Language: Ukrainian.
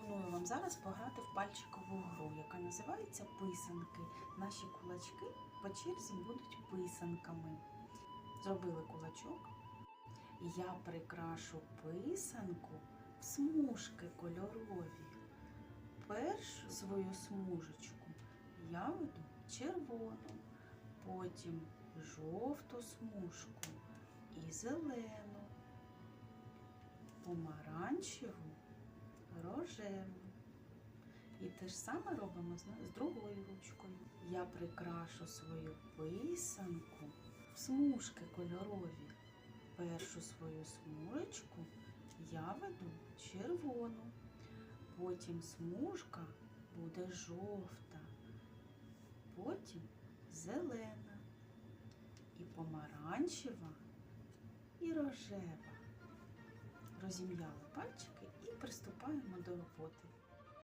Пропоную вам зараз пограти в пальчикову гру, яка називається писанки. Наші кулачки по черзі будуть писанками. Зробили кулачок. Я прикрашу писанку в смужки кольорові. Першу свою смужечку я веду червону, потім жовту смужку і зелену, помаранчеву, рожеву. І те ж саме робимо з другою ручкою. Я прикрашу свою писанку в смужки кольорові. Першу свою смужечку я веду червону, потім смужка буде жовта, потім зелена, і помаранчева, і рожева. Розім'яли пальчики і приступаємо до роботи.